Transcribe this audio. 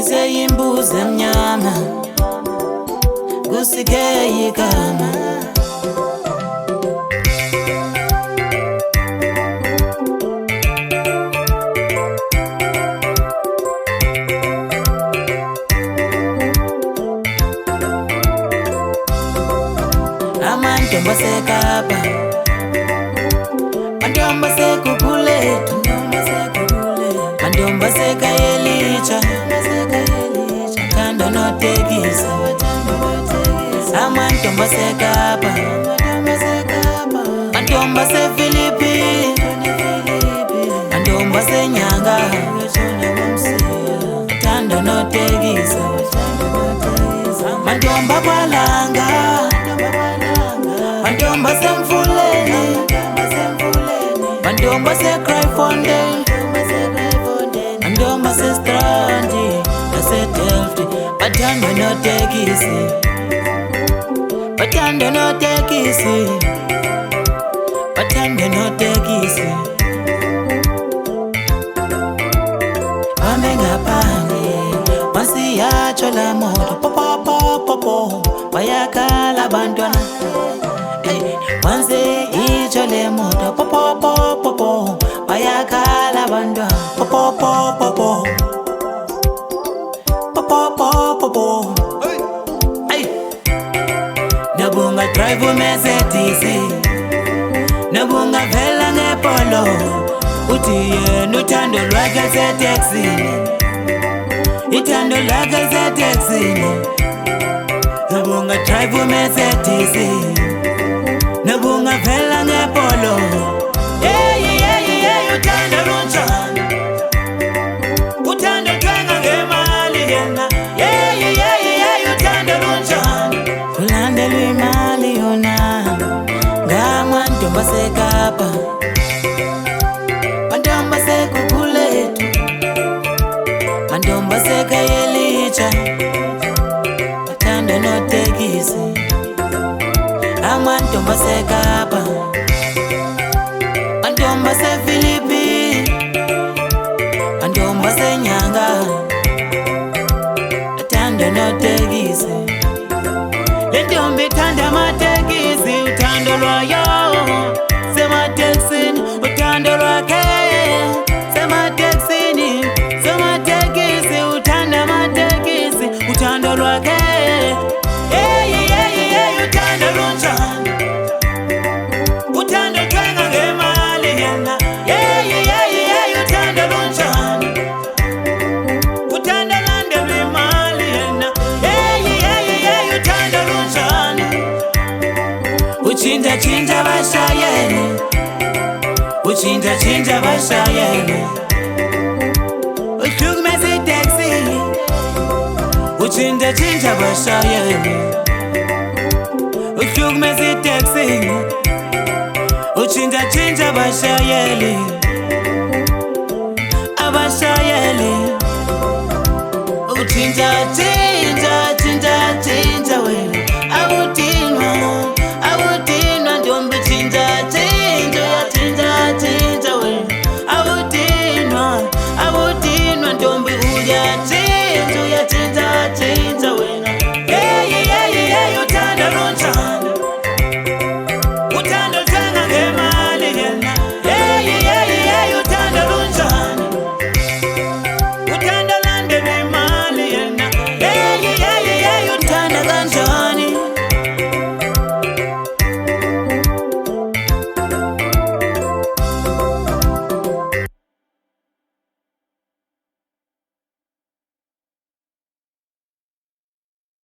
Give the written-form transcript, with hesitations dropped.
Iseyimbuzi emnyama kusike igama. Amantombi aseKapa, amantombi aseGugulethu, amantombi aseKhayelitsha, bathanda notekisi. Amantombi aseKapa, amantombi asePhilippi, amantombi aseNyanga, bathanda notekisi. Amantombi aKwalanga, amantombi aseMfuleni, amantombi aseCryfontein, amantombi aseStrandi naseDelft, bathanda notekisi, bathanda notekisi, bathanda notekisi. Bame ngaphandle masiyatsho la moto, popopopopo bayakhala abantwana. Manze itsho le moto, popopopopo bayakhala abantwana. Popopopopo, popopopopo. Nobunga drive uMercedes, nobunga vela ngePolo, uthi yena uthando lwakhe seteksini, ithando lwakhe seteksini. Nobunga drive uMercedes, nobunga vela ngePolo. Uthando lunjani, uthando thenga ngemali yena. Uthando lunjani, kulandelwa imali yona. Ngamantombi aseKapa, amantombi aseGugulethu, amantombi aseKhayelitsha, bathanda notekisi. Amantombi aseKapa, amantombi asePhilippi, amantombi aseNyanga, bathanda notekisi. Le ntombi ithanda amatekisi, uthando lwayo semateksini, uthando lwakhe semateksini, sematekisi, uthanda amatekisi, uthando lwakhe. Uthando lunjani, uthando thenga ngemali yena. Uthando lunjani, uthando landelwa imali yena. Uthando lunjani, utshintsha abashayeli, utshintsha abashayeli, uhlukumeza iteksi, utshintsha abashayeli, uhlukumeza iteksi, utshintsha abashayeli, abashayeli, utshintsha